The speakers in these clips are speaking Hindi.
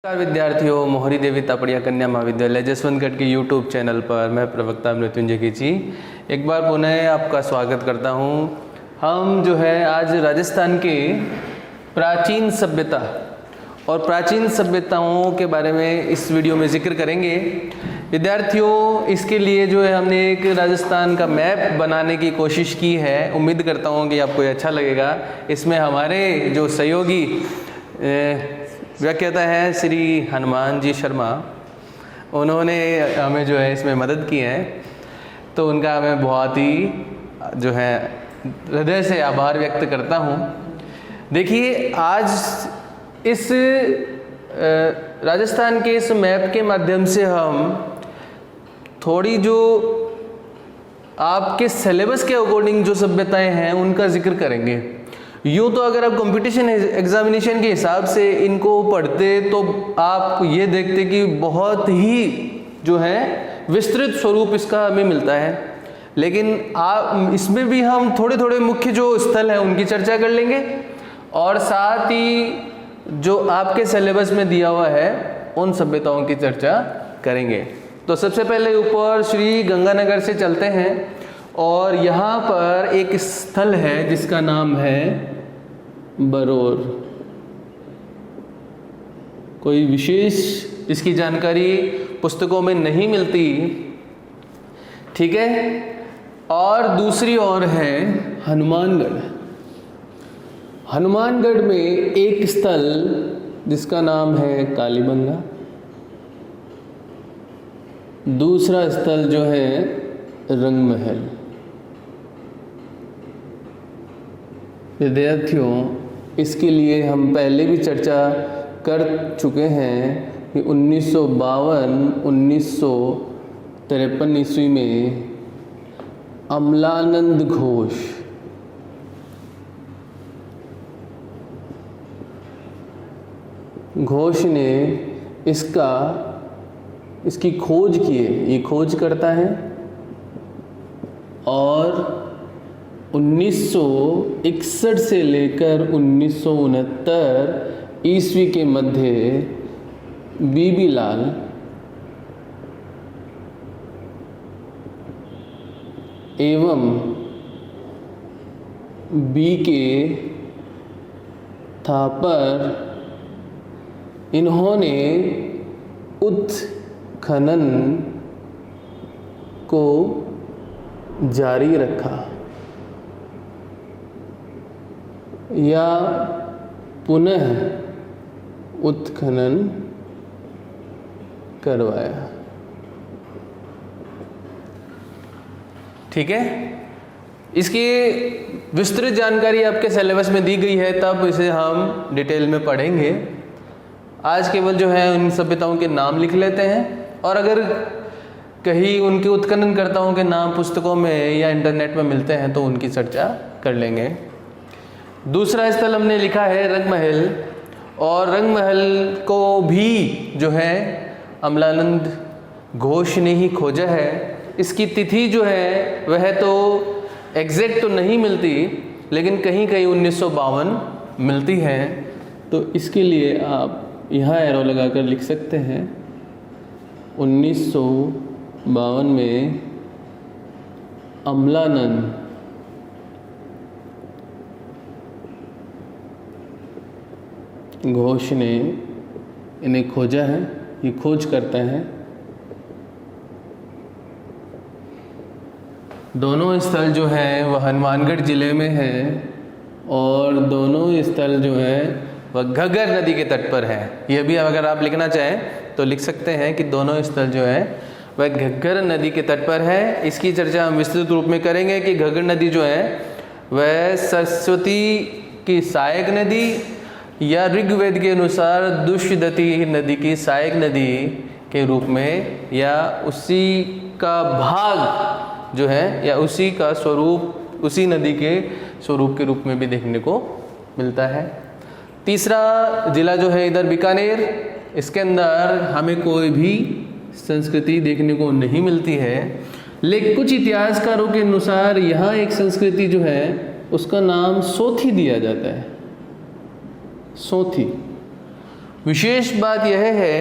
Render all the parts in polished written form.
नमस्कार विद्यार्थियों, मोहरी देवी तापड़िया कन्या महाविद्यालय जसवंतगढ़ के YouTube चैनल पर मैं प्रवक्ता मृत्युंजय खींची एक बार पुनः आपका स्वागत करता हूं। हम जो है आज राजस्थान के प्राचीन सभ्यता और प्राचीन सभ्यताओं के बारे में इस वीडियो में जिक्र करेंगे। विद्यार्थियों, इसके लिए जो है हमने एक राजस्थान का मैप बनाने की कोशिश की है। उम्मीद करता हूँ कि आपको ये अच्छा लगेगा। इसमें हमारे जो सहयोगी व्याख्याता है श्री हनुमान जी शर्मा, उन्होंने हमें जो है इसमें मदद की है, तो उनका मैं बहुत ही जो है हृदय से आभार व्यक्त करता हूँ। देखिए, आज इस राजस्थान के इस मैप के माध्यम से हम थोड़ी जो आपके सिलेबस के अकॉर्डिंग जो सभ्यताएं हैं उनका जिक्र करेंगे। यूँ तो अगर आप कंपटीशन एग्जामिनेशन के हिसाब से इनको पढ़ते तो आप ये देखते कि बहुत ही जो है विस्तृत स्वरूप इसका हमें मिलता है, लेकिन आप इसमें भी हम थोड़े थोड़े मुख्य जो स्थल हैं उनकी चर्चा कर लेंगे और साथ ही जो आपके सिलेबस में दिया हुआ है उन सभ्यताओं की चर्चा करेंगे। तो सबसे पहले ऊपर श्री गंगानगर से चलते हैं और यहाँ पर एक स्थल है जिसका नाम है बरोर। कोई विशेष इसकी जानकारी पुस्तकों में नहीं मिलती, ठीक है। और दूसरी ओर है हनुमानगढ़। हनुमानगढ़ में एक स्थल जिसका नाम है कालीबंगा, दूसरा स्थल जो है रंगमहल। विद्यार्थियों, इसके लिए हम पहले भी चर्चा कर चुके हैं कि 1952-1953 ईस्वी में अमलानंद घोष ने इसकी खोज की है। ये खोज करता है और 1961 से लेकर 1969 ईस्वी के मध्य बीबी लाल एवं बी के थापर इन्होंने उत्खनन को जारी रखा या पुनः उत्खनन करवाया, ठीक है। इसकी विस्तृत जानकारी आपके सिलेबस में दी गई है, तब इसे हम डिटेल में पढ़ेंगे। आज केवल जो है उन सभ्यताओं के नाम लिख लेते हैं और अगर कहीं उनके उत्खननकर्ताओं के नाम पुस्तकों में या इंटरनेट में मिलते हैं तो उनकी चर्चा कर लेंगे। दूसरा स्थल हमने लिखा है रंगमहल, और रंगमहल को भी जो है अमलानंद घोष ने ही खोजा है। इसकी तिथि जो है वह तो एग्जैक्ट तो नहीं मिलती, लेकिन कहीं कहीं 1952 मिलती है। तो इसके लिए आप यहाँ एरो लगाकर लिख सकते हैं 1952 में अमलानंद घोष ने इन्हें खोजा है। ये खोज करता है। दोनों स्थल जो है वह हनुमानगढ़ जिले में है और दोनों स्थल जो है वह घग्गर नदी के तट पर है। यह भी अगर आप लिखना चाहें तो लिख सकते हैं कि दोनों स्थल जो है वह घग्गर नदी के तट पर है। इसकी चर्चा हम विस्तृत रूप में करेंगे कि घग्गर नदी जो है वह सरस्वती की सहायक नदी या ऋग्वेद के अनुसार दुष्यदती नदी की सहायक नदी के रूप में या उसी का भाग जो है या उसी का स्वरूप, उसी नदी के स्वरूप के रूप में भी देखने को मिलता है। तीसरा जिला जो है इधर बीकानेर, इसके अंदर हमें कोई भी संस्कृति देखने को नहीं मिलती है, लेकिन कुछ इतिहासकारों के अनुसार यहाँ एक संस्कृति जो है उसका नाम सोथी दिया जाता है। सोथी विशेष बात यह है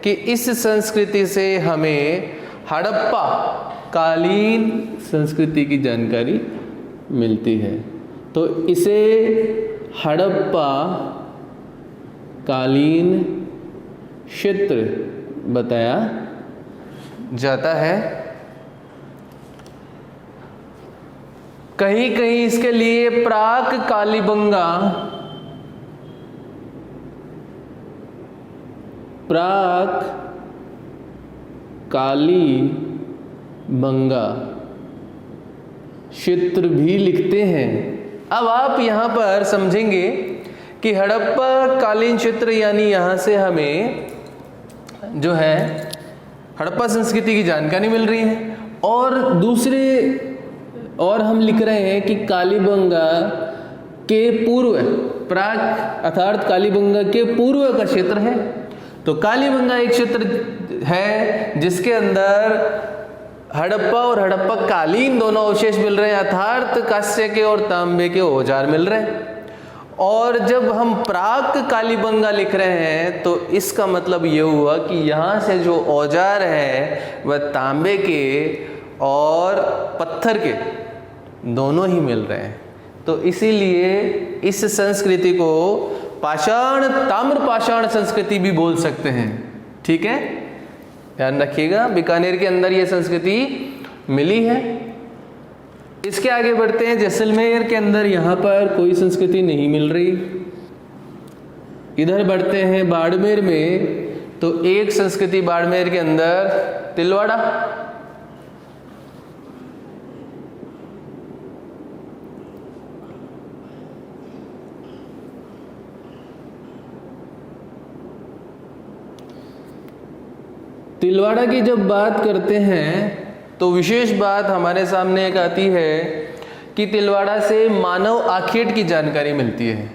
कि इस संस्कृति से हमें हड़प्पा कालीन संस्कृति की जानकारी मिलती है। तो इसे हड़प्पा कालीन क्षेत्र बताया जाता है। कहीं कहीं इसके लिए प्राक कालीबंगा, प्राक कालीबंगा क्षेत्र भी लिखते हैं। अब आप यहां पर समझेंगे कि हड़प्पा कालीन क्षेत्र यानी यहां से हमें जो है हड़प्पा संस्कृति की जानकारी मिल रही है, और दूसरे और हम लिख रहे हैं कि कालीबंगा के पूर्व, प्राक अर्थात कालीबंगा के पूर्व का क्षेत्र है। तो कालीबंगा एक क्षेत्र है जिसके अंदर हड़प्पा और हड़प्पा कालीन दोनों अवशेष मिल रहे हैं, अर्थात कांस्य के और तांबे के औजार मिल रहे हैं। और जब हम प्राक कालीबंगा लिख रहे हैं तो इसका मतलब ये हुआ कि यहाँ से जो औजार है वह तांबे के और पत्थर के दोनों ही मिल रहे हैं। तो इसीलिए इस संस्कृति को पाषाण, ताम्र पाषाण संस्कृति भी बोल सकते हैं। ठीक है, ध्यान रखिएगा, बीकानेर के अंदर ये संस्कृति मिली है। इसके आगे बढ़ते हैं। जैसलमेर के अंदर यहाँ पर कोई संस्कृति नहीं मिल रही। इधर बढ़ते हैं बाड़मेर में, तो एक संस्कृति बाड़मेर के अंदर तिलवाड़ा, तिलवाड़ा की जब बात करते हैं तो विशेष बात हमारे सामने एक आती है कि तिलवाड़ा से मानव आखेट की जानकारी मिलती है।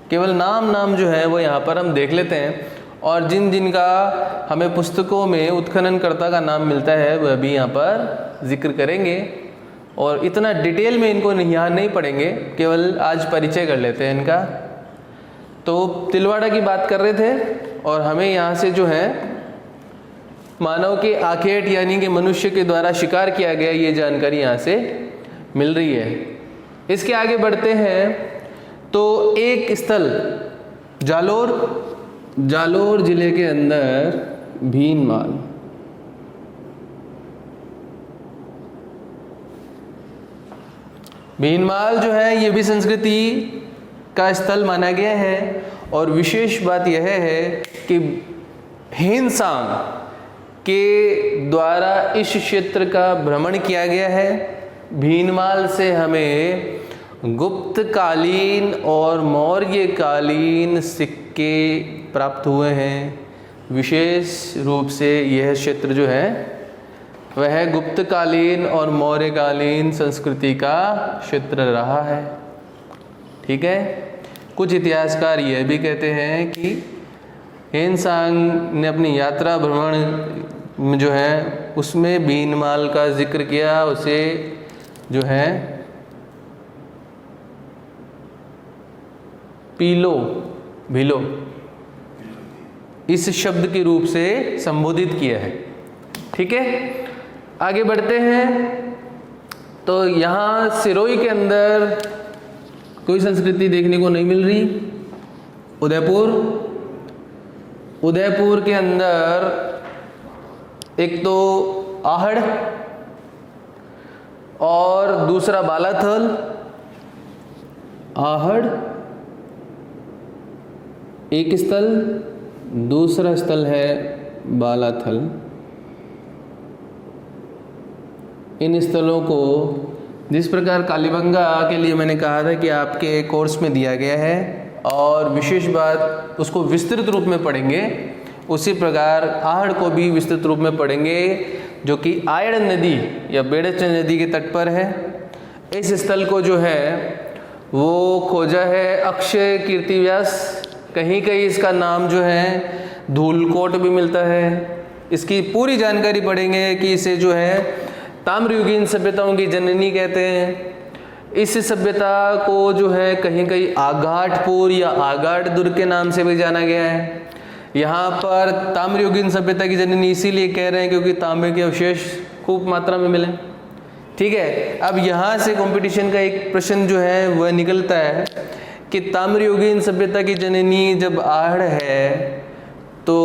केवल नाम जो है वो यहाँ पर हम देख लेते हैं, और जिन जिन का हमें पुस्तकों में उत्खननकर्ता का नाम मिलता है वह भी यहाँ पर जिक्र करेंगे, और इतना डिटेल में इनको यहाँ नहीं पढ़ेंगे, केवल आज परिचय कर लेते हैं इनका। तो तिलवाड़ा की बात कर रहे थे, और हमें यहाँ से जो है मानव के आखेट यानी कि मनुष्य के द्वारा शिकार किया गया ये जानकारी यहाँ से मिल रही है। इसके आगे बढ़ते हैं तो एक स्थल जालोर, जालोर जिले के अंदर भीनमाल, भीनमाल जो है ये भी संस्कृति का स्थल माना गया है। और विशेष बात यह है कि हेनसांग के द्वारा इस क्षेत्र का भ्रमण किया गया है। भीनमाल से हमें गुप्त कालीन और मौर्य कालीन सिक्के प्राप्त हुए हैं। विशेष रूप से यह क्षेत्र जो है वह गुप्त कालीन और मौर्य कालीन संस्कृति का क्षेत्र रहा है। ठीक है, कुछ इतिहासकार यह भी कहते हैं कि हेनसांग ने अपनी यात्रा भ्रमण जो है उसमें भीनमाल का जिक्र किया, उसे जो है पीलो, भीलो इस शब्द के रूप से संबोधित किया है। ठीक है, आगे बढ़ते हैं। तो यहाँ सिरोही के अंदर कोई संस्कृति देखने को नहीं मिल रही। उदयपुर, उदयपुर के अंदर एक तो आहड़ और दूसरा बालाथल। आहड़ एक स्थल, दूसरा स्थल है बालाथल। इन स्थलों को जिस प्रकार कालीबंगा के लिए मैंने कहा था कि आपके कोर्स में दिया गया है, और विशेष बात उसको विस्तृत रूप में पढ़ेंगे, उसी प्रकार आहड़ को भी विस्तृत रूप में पढ़ेंगे, जो कि आयड़ नदी या बेड़च नदी के तट पर है। इस स्थल को जो है वो खोजा है अक्षय कीर्ति व्यास। कहीं कहीं इसका नाम जो है धूलकोट भी मिलता है। इसकी पूरी जानकारी पढ़ेंगे कि इसे जो है ताम्रयुगीन सभ्यताओं की जननी कहते हैं। इस सभ्यता को जो है कहीं कहीं आगाटपुर या आगाट दुर्ग के नाम से भी जाना गया है। यहाँ पर ताम्रयुगीन सभ्यता की जननी इसीलिए कह रहे हैं क्योंकि तांबे के अवशेष खूब मात्रा में मिले। ठीक है, अब यहाँ से कंपटीशन का एक प्रश्न जो है वह निकलता है कि ताम्रयुगीन सभ्यता की जननी जब आहड़ है तो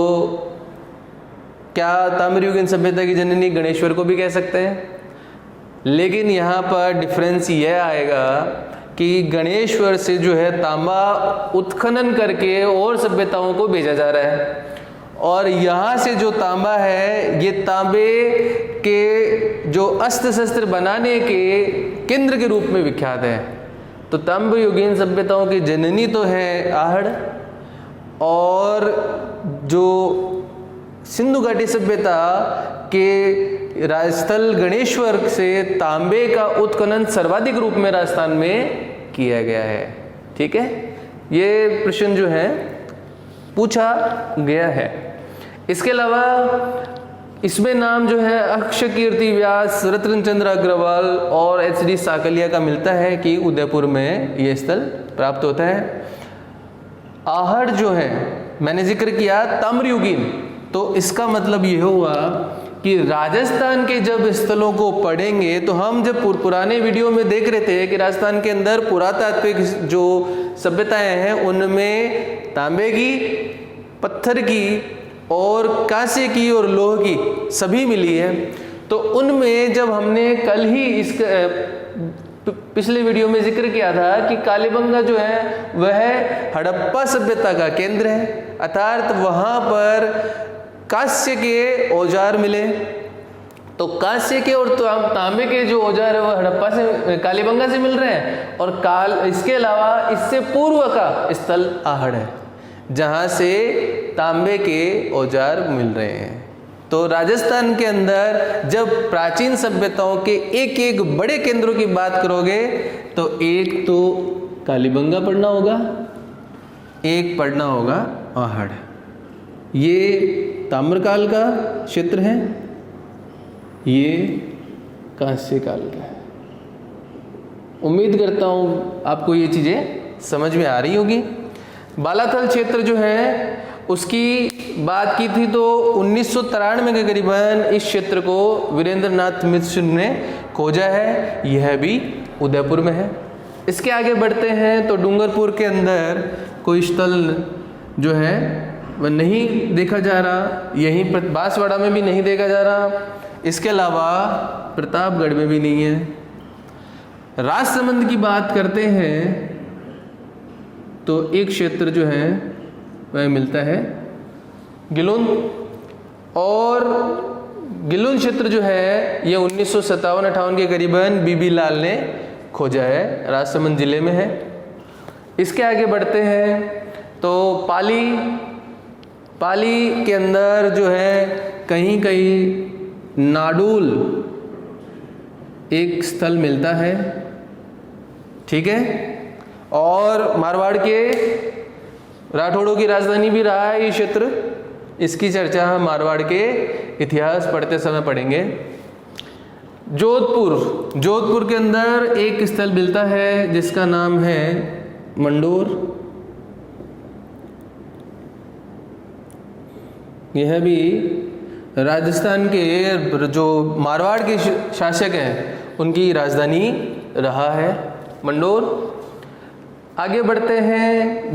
क्या ताम्रयुगीन सभ्यता की जननी गणेश्वर को भी कह सकते हैं? लेकिन यहाँ पर डिफरेंस यह आएगा कि गणेश्वर से जो है तांबा उत्खनन करके और सभ्यताओं को भेजा जा रहा है, और यहाँ से जो तांबा है ये तांबे के जो अस्त्र शस्त्र बनाने के केंद्र के रूप में विख्यात है। तो ताम्रयुगीन सभ्यताओं की जननी तो है आहड़, और जो सिंधु घाटी सभ्यता के राजस्थल गणेश्वर से तांबे का उत्खनन सर्वाधिक रूप में राजस्थान में किया गया है। ठीक है, ये प्रश्न जो है पूछा गया है। इसके अलावा इसमें नाम जो है अक्षकीर्ति व्यास, रत्नचंद्र अग्रवाल और एच.डी. साकलिया का मिलता है कि उदयपुर में ये स्थल प्राप्त होता है। आहड़ जो है मैंने जिक्र किया ताम्रयुगीन, तो इसका मतलब ये हुआ कि राजस्थान के जब स्थलों को पढ़ेंगे तो हम जब पुराने वीडियो में देख रहे थे कि राजस्थान के अंदर पुरातात्विक जो सभ्यताएं हैं उनमें तांबे की, पत्थर की और कांसे की और लोह की सभी मिली है। तो उनमें जब हमने कल ही इसका पिछले वीडियो में जिक्र किया था कि कालीबंगा जो है वह हड़प्पा सभ्यता का केंद्र है, अर्थात वहाँ पर कांस्य के औजार मिले। तो कांस्य के और तांबे के जो औजार है वह हड़प्पा से, कालीबंगा से मिल रहे हैं, और इसके अलावा इससे पूर्व का स्थल आहड़ है जहाँ से तांबे के औजार मिल रहे हैं। तो राजस्थान के अंदर जब प्राचीन सभ्यताओं के एक एक बड़े केंद्रों की बात करोगे तो एक तो कालीबंगा पढ़ना होगा, एक पढ़ना होगा आहड़। ये ताम्रकाल का क्षेत्र है, ये कांस्य काल का है। उम्मीद करता हूँ आपको ये चीज़ें समझ में आ रही होगी। बालाथल क्षेत्र जो है उसकी बात की थी तो 1993 के करीबन इस क्षेत्र को वीरेंद्रनाथ मिश्र ने खोजा है, यह भी उदयपुर में है। इसके आगे बढ़ते हैं तो डूंगरपुर के अंदर कोई स्थल जो है वह नहीं देखा जा रहा, यहीं पर बांसवाड़ा में भी नहीं देखा जा रहा, इसके अलावा प्रतापगढ़ में भी नहीं है। राजसमंद की बात करते हैं तो एक क्षेत्र जो है वह मिलता है गिलोन, और गिलोन क्षेत्र जो है यह 1957-58 के करीबन बीबी लाल ने खोजा है, राजसमंद जिले में है। इसके आगे बढ़ते हैं तो पाली के अंदर जो है कहीं कहीं नाडूल एक स्थल मिलता है। ठीक है, और मारवाड़ के राठौड़ों की राजधानी भी रहा है ये क्षेत्र। इसकी चर्चा हम मारवाड़ के इतिहास पढ़ते समय पढ़ेंगे। जोधपुर के अंदर एक स्थल मिलता है जिसका नाम है मंडोर। यह भी राजस्थान के जो मारवाड़ के शासक हैं उनकी राजधानी रहा है मंडोर। आगे बढ़ते हैं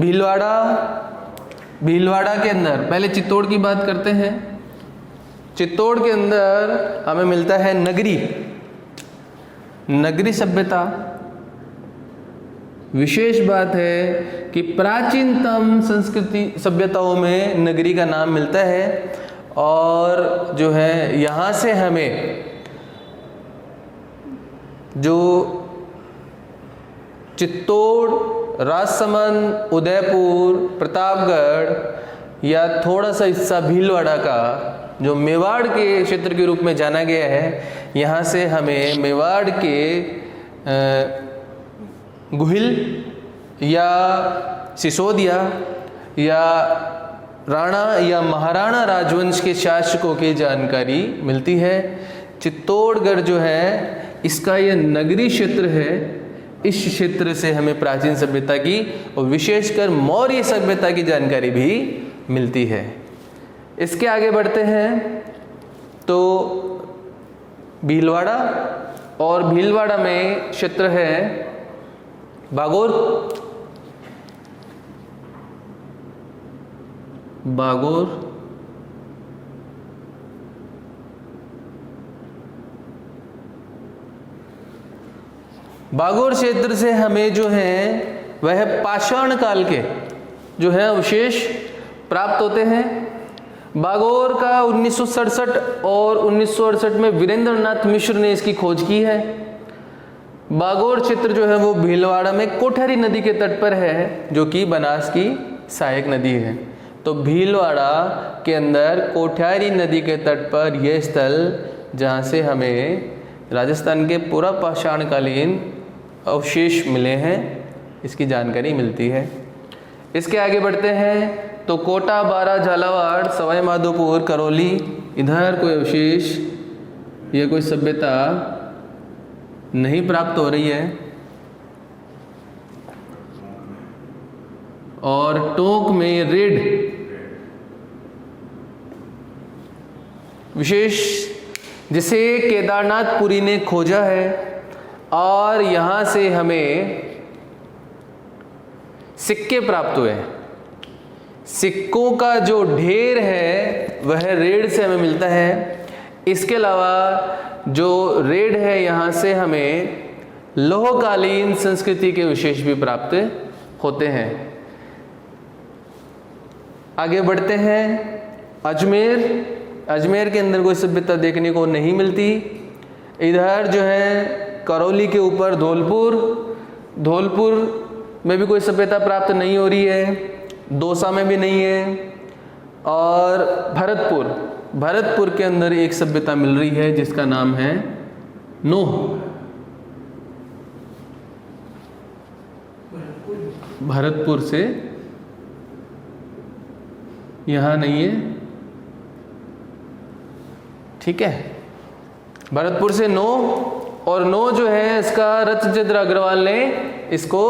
भीलवाड़ा के अंदर, पहले चित्तौड़ की बात करते हैं। चित्तौड़ के अंदर हमें मिलता है नगरी सभ्यता। विशेष बात है कि प्राचीनतम संस्कृति सभ्यताओं में नगरी का नाम मिलता है, और जो है यहाँ से हमें जो चित्तौड़, राजसमंद, उदयपुर, प्रतापगढ़ या थोड़ा सा हिस्सा भीलवाड़ा का जो मेवाड़ के क्षेत्र के रूप में जाना गया है, यहाँ से हमें मेवाड़ के गुहिल या सिसोदिया या राणा या महाराणा राजवंश के शासकों की जानकारी मिलती है। चित्तौड़गढ़ जो है इसका यह नगरी क्षेत्र है। इस क्षेत्र से हमें प्राचीन सभ्यता की और विशेषकर मौर्य सभ्यता की जानकारी भी मिलती है। इसके आगे बढ़ते हैं तो भीलवाड़ा, और भीलवाड़ा में क्षेत्र है बागोर। बागोर क्षेत्र से हमें जो है वह पाषाण काल के जो है अवशेष प्राप्त होते हैं। बागोर का 1967 और 1968 में वीरेंद्र नाथ मिश्र ने इसकी खोज की है। बागोर क्षेत्र जो है वो भीलवाड़ा में कोठारी नदी के तट पर है, जो कि बनास की सहायक नदी है। तो भीलवाड़ा के अंदर कोठारी नदी के तट पर यह स्थल जहाँ से हमें राजस्थान के पूरा पाषाणकालीन अवशेष मिले हैं, इसकी जानकारी मिलती है। इसके आगे बढ़ते हैं तो कोटा, बारा, झालावाड़, सवाई माधोपुर, करौली, इधर कोई अवशेष या कोई सभ्यता नहीं प्राप्त हो रही है। और टोंक में रेड विशेष जिसे केदारनाथपुरी ने खोजा है, और यहाँ से हमें सिक्के प्राप्त हुए हैं। सिक्कों का जो ढेर है वह रेड से हमें मिलता है। इसके अलावा जो रेड है यहाँ से हमें लोहकालीन संस्कृति के विशेष भी प्राप्त होते हैं। आगे बढ़ते हैं अजमेर के अंदर कोई सभ्यता देखने को नहीं मिलती। इधर जो है करौली के ऊपर धौलपुर में भी कोई सभ्यता प्राप्त नहीं हो रही है, दौसा में भी नहीं है। और भरतपुर के अंदर एक सभ्यता मिल रही है जिसका नाम है नोह। भरतपुर से यहाँ नहीं है, ठीक है। भरतपुर से नोह, और नोह जो है इसका रथचंद्र अग्रवाल ने इसको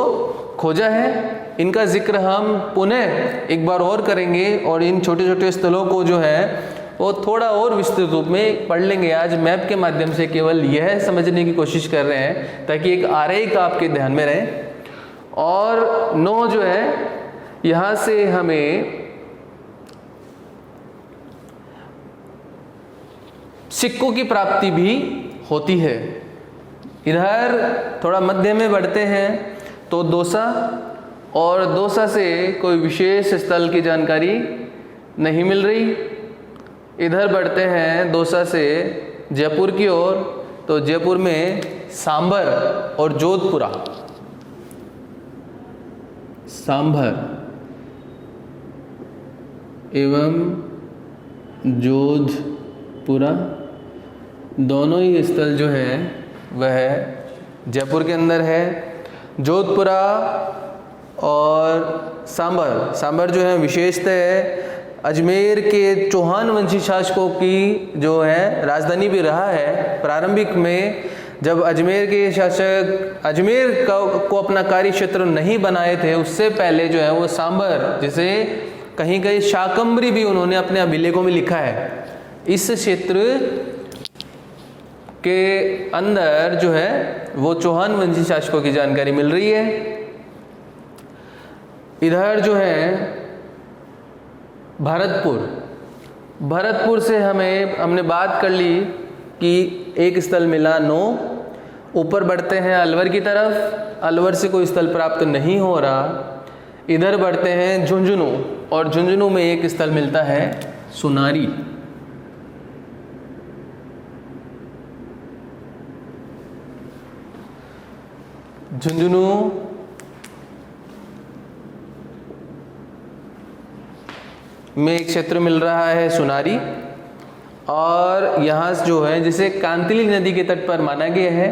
खोजा है। इनका जिक्र हम पुनः एक बार और करेंगे, और इन छोटे छोटे स्थलों को जो है वो थोड़ा और विस्तृत रूप में पढ़ लेंगे। आज मैप के माध्यम से केवल यह समझने की कोशिश कर रहे हैं ताकि एक आरेख आपके ध्यान में रहे। और नोह जो है यहाँ से हमें सिक्कों की प्राप्ति भी होती है। इधर थोड़ा मध्य में बढ़ते हैं तो दौसा, और दौसा से कोई विशेष स्थल की जानकारी नहीं मिल रही। इधर बढ़ते हैं दौसा से जयपुर की ओर, तो जयपुर में सांभर और जोधपुरा, सांभर एवं जोधपुरा दोनों ही स्थल जो है वह जयपुर के अंदर है। जोधपुरा और सांभर जो है विशेषतः अजमेर के चौहान वंशी शासकों की जो है राजधानी भी रहा है। प्रारंभिक में जब अजमेर के शासक अजमेर को अपना कार्य क्षेत्र नहीं बनाए थे, उससे पहले जो है वो सांभर, जिसे कहीं कहीं शाकंभरी भी उन्होंने अपने अभिलेखों में लिखा है, इस क्षेत्र के अंदर जो है वो चौहान वंशी शासकों की जानकारी मिल रही है। इधर जो है भरतपुर से हमने बात कर ली कि एक स्थल मिला नोह। ऊपर बढ़ते हैं अलवर की तरफ, अलवर से कोई स्थल प्राप्त नहीं हो रहा। इधर बढ़ते हैं झुंझुनू, और झुंझुनू में एक स्थल मिलता है सुनारी। झुंझुनू में एक क्षेत्र मिल रहा है सुनारी, और यहाँ जो है जिसे कांतिली नदी के तट पर माना गया है,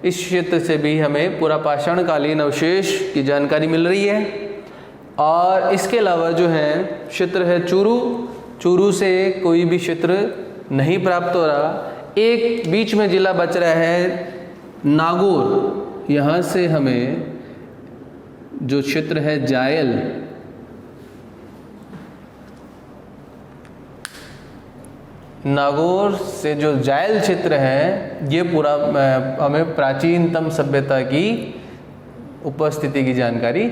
इस क्षेत्र से भी हमें पूरा पाषाणकालीन अवशेष की जानकारी मिल रही है। और इसके अलावा जो है क्षेत्र है चूरू से कोई भी क्षेत्र नहीं प्राप्त हो रहा। एक बीच में जिला बच रहा है नागौर, यहाँ से हमें जो क्षेत्र है जायल, नागौर से जो जायल क्षेत्र है ये पूरा हमें प्राचीनतम सभ्यता की उपस्थिति की जानकारी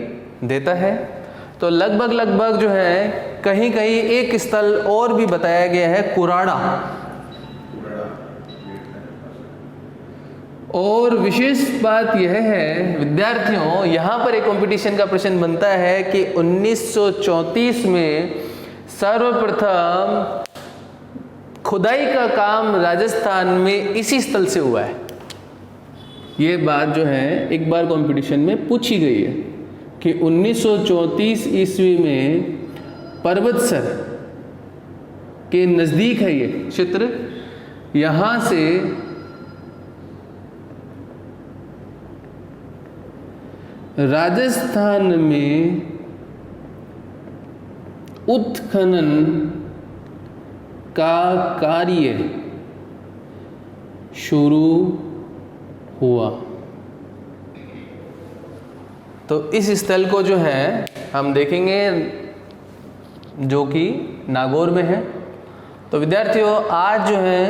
देता है। तो लगभग जो है कहीं कहीं एक स्थल और भी बताया गया है, कुराड़ा। और विशेष बात यह है विद्यार्थियों, यहाँ पर एक कंपटीशन का प्रश्न बनता है कि 1934 में सर्वप्रथम खुदाई का काम राजस्थान में इसी स्थल से हुआ है। ये बात जो है एक बार कंपटीशन में पूछी गई है कि 1934 ईस्वी में पर्वतसर के नज़दीक है ये क्षेत्र, यहाँ से राजस्थान में उत्खनन का कार्य शुरू हुआ। तो इस स्थल को जो है हम देखेंगे जो कि नागौर में है। तो विद्यार्थियों आज जो है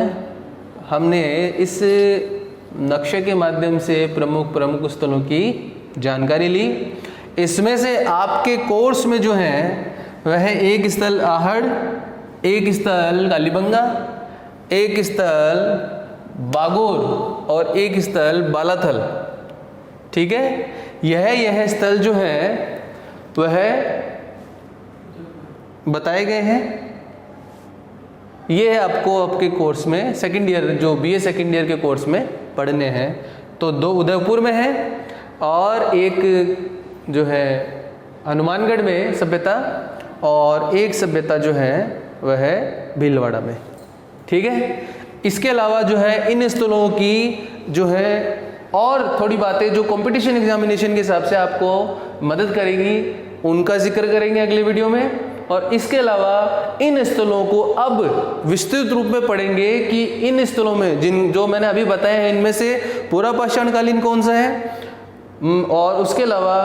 हमने इस नक्शे के माध्यम से प्रमुख स्थलों की जानकारी ली। इसमें से आपके कोर्स में जो है वह एक स्थल आहड़, एक स्थल कालीबंगा, एक स्थल बागोर और एक स्थल बालाथल, ठीक है। यह स्थल जो है वह बताए गए हैं। ये आपको आपके कोर्स में सेकंड ईयर जो बीए सेकंड ईयर के कोर्स में पढ़ने हैं। तो 2 उदयपुर में है और एक जो है हनुमानगढ़ में सभ्यता और एक सभ्यता जो है वह है भीलवाड़ा में, ठीक है। इसके अलावा जो है इन स्थलों की जो है और थोड़ी बातें जो कंपटीशन एग्जामिनेशन के हिसाब से आपको मदद करेगी उनका जिक्र करेंगे अगले वीडियो में। और इसके अलावा इन स्थलों को अब विस्तृत रूप में पढ़ेंगे कि इन स्थलों में जो मैंने अभी बताए हैं इनमें से पूरा पाषाणकालीन कौन सा है और उसके अलावा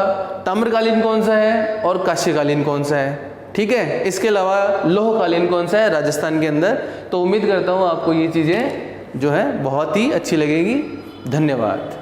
ताम्रकालीन कौन सा है और कांस्यकालीन कौन सा है, ठीक है। इसके अलावा लोहकालीन कौन सा है राजस्थान के अंदर। तो उम्मीद करता हूँ आपको ये चीज़ें जो है बहुत ही अच्छी लगेगी। धन्यवाद।